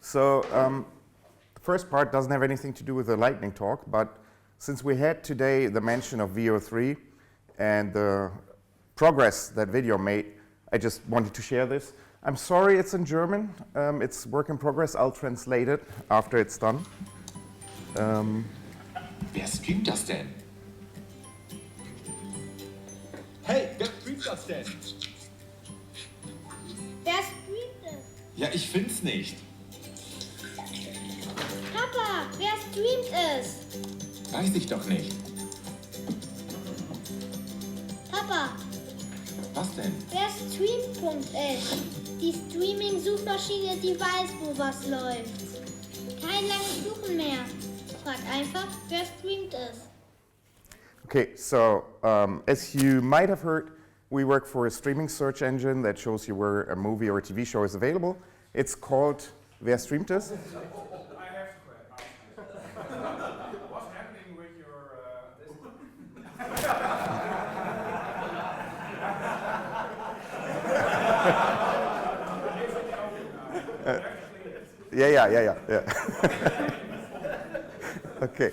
So the first part doesn't have anything to do with the lightning talk, but since we had today the mention of VO3 and the progress that video made, I just wanted to share this. I'm sorry it's in German. It's work in progress. I'll translate it after it's done. Wer streamt das denn? Hey, wer streamt das denn? Wer streamt es? Ja, ich find's nicht. Papa, wer streamt es? Weiß ich doch nicht. Papa, Was denn? Werstreamt.es. Die Streaming-Suchmaschine, die weiß, wo was läuft. Kein langes Suchen mehr. Frag einfach, wer streamt es. Okay, so as you might have heard, we work for a streaming search engine that shows you where a movie or a TV show is available. It's called Werstreamt.es. I have to ask. What's happening with your... Yeah. Okay.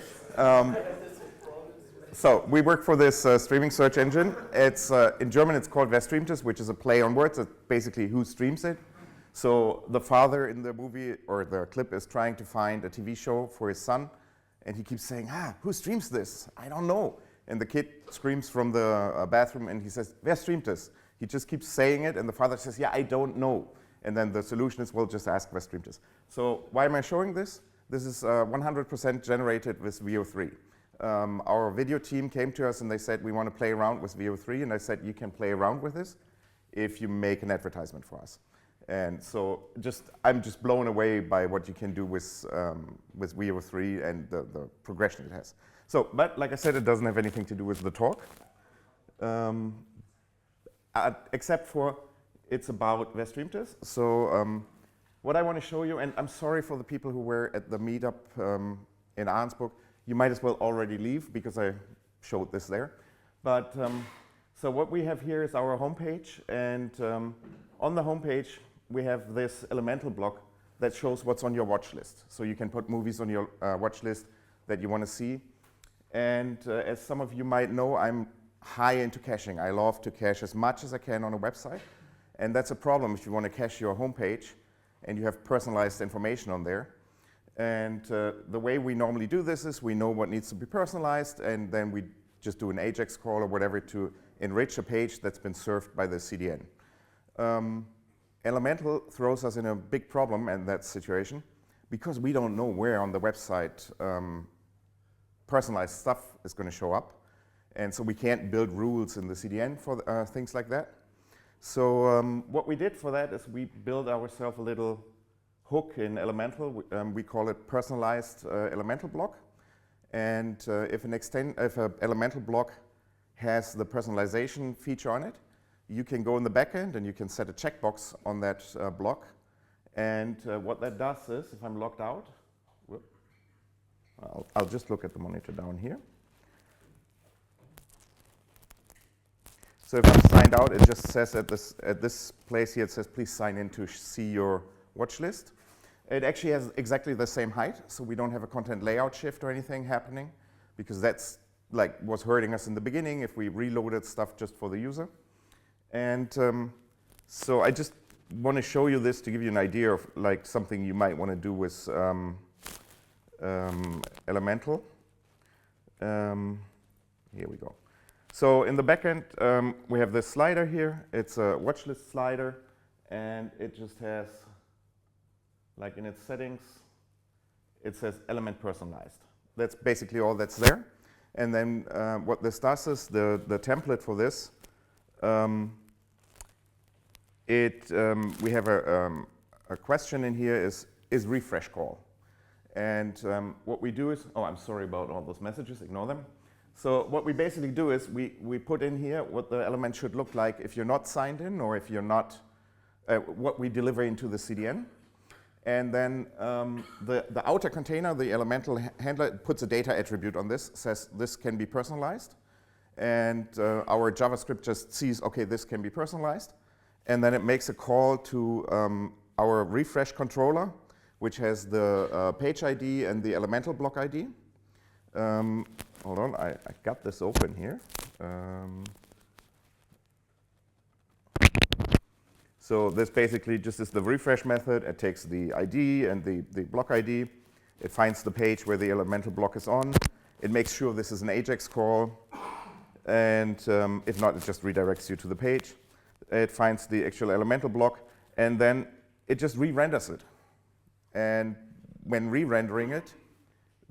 So we work for this streaming search engine. It's in German it's called Werstreamt.es, which is a play on words. It's basically who streams it. So the father in the movie or the clip is trying to find a TV show for his son, and he keeps saying, who streams this? I don't know. And the kid screams from the bathroom and he says, Werstreamt.es. He just keeps saying it, and the father says, I don't know. And then the solution is, well, just ask Werstreamt.es. So why am I showing this? This is 100% generated with VO3. Our video team came to us and they said, we want to play around with VO3. And I said, you can play around with this if you make an advertisement for us. And so I'm just blown away by what you can do with VO3 and the progression it has. So, but like I said, it doesn't have anything to do with the talk. Except for it's about Werstreamt.es. So what I want to show you, and I'm sorry for the people who were at the meetup in Arnsburg, you might as well already leave because I showed this there. But so what we have here is our homepage, and on the homepage we have this elemental block that shows what's on your watch list. So you can put movies on your watch list that you want to see. And as some of you might know, I'm high into caching. I love to cache as much as I can on a website. And that's a problem if you want to cache your homepage and you have personalized information on there. And the way we normally do this is we know what needs to be personalized, and then we just do an AJAX call or whatever to enrich a page that's been served by the CDN. Elemental throws us in a big problem in that situation because we don't know where on the website personalized stuff is going to show up. And so we can't build rules in the CDN for things like that. So what we did for that is we built ourselves a little hook in Elemental. We call it personalized Elemental block. And if an Elemental block has the personalization feature on it, you can go in the backend and you can set a checkbox on that block. And what that does is, if I'm logged out, I'll just look at the monitor down here. So if I'm signed out, it just says at this place here, it says, please sign in to see your watch list. It actually has exactly the same height, so we don't have a content layout shift or anything happening, because that's like was hurting us in the beginning if we reloaded stuff just for the user. And so I just want to show you this to give you an idea of like something you might want to do with Elemental. Here we go. So in the backend, we have this slider here. It's a watch list slider, and it just has, like in its settings, it says element personalized. That's basically all that's there. And then what this does is the template for this, we have a question in here is refresh call. And what we do is, I'm sorry about all those messages, ignore them. So what we basically do is we put in here what the element should look like if you're not signed in, or if you're not, what we deliver into the CDN. And then the outer container, the elemental handler, puts a data attribute on this, says this can be personalized. And our JavaScript just sees, okay, this can be personalized. And then it makes a call to our refresh controller, which has the page ID and the elemental block ID. Hold on, I got this open here. So this basically just is the refresh method. It takes the ID and the block ID. It finds the page where the elemental block is on. It makes sure this is an AJAX call. And if not, it just redirects you to the page. It finds the actual elemental block, and then it just re-renders it. And when re-rendering it,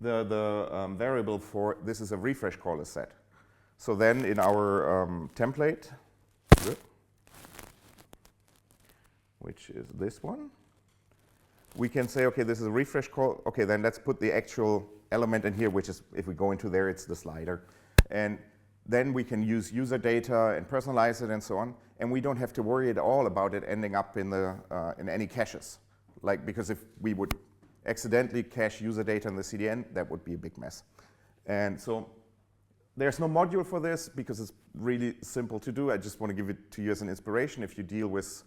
the variable for this is a refresh call is set. So then in our template, which is this one, we can say, okay, this is a refresh call. Okay, then let's put the actual element in here, which is, if we go into there, it's the slider. And then we can use user data and personalize it and so on. And we don't have to worry at all about it ending up in in any caches. Like, because if we would accidentally cache user data in the CDN, that would be a big mess. And so there's no module for this because it's really simple to do. I just want to give it to you as an inspiration. If you deal with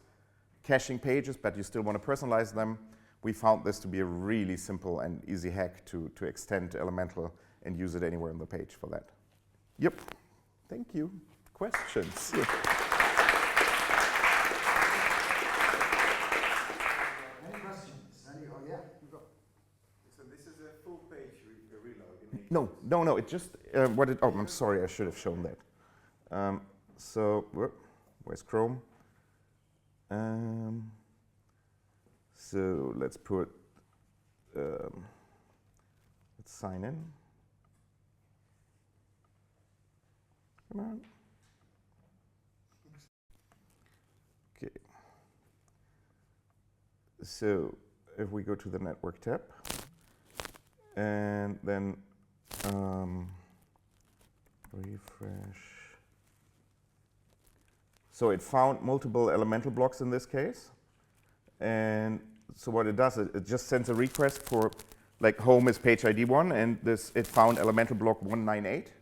caching pages, but you still want to personalize them, we found this to be a really simple and easy hack to extend elemental and use it anywhere on the page for that. Yep. Thank you. Questions? Any questions? Oh, yeah, you've got. So this is a full page reload. No. It just what it. Oh, I'm sorry. I should have shown that. So where's Chrome? So let's put. Let's sign in. Come on. Okay. So if we go to the network tab, and then refresh. So it found multiple elemental blocks in this case. And so what it does, it just sends a request for, like, home is page ID 1, and it found elemental block 198.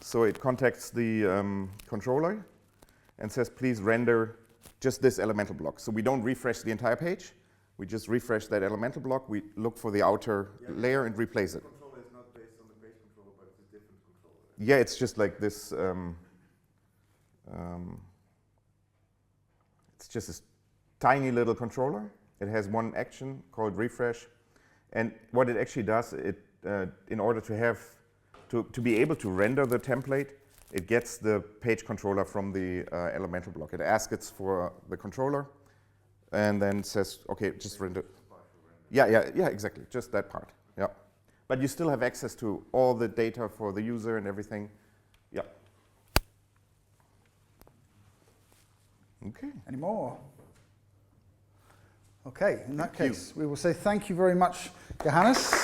So it contacts the controller and says, please render just this elemental block. So we don't refresh the entire page. We just refresh that elemental block. We look for the outer layer and replace it. The controller is not based on the base controller, but it's a different controller. Yeah, it's just like this. It's just this tiny little controller. It has one action called refresh. And what it actually does, in order to be able to render the template, it gets the page controller from the elemental block. It asks it for the controller, and then says, okay, just render. Yeah, exactly, just that part. Yeah, but you still have access to all the data for the user and everything. Yeah. Okay. Any more? Okay, in that case, we will say thank you very much, Johannes.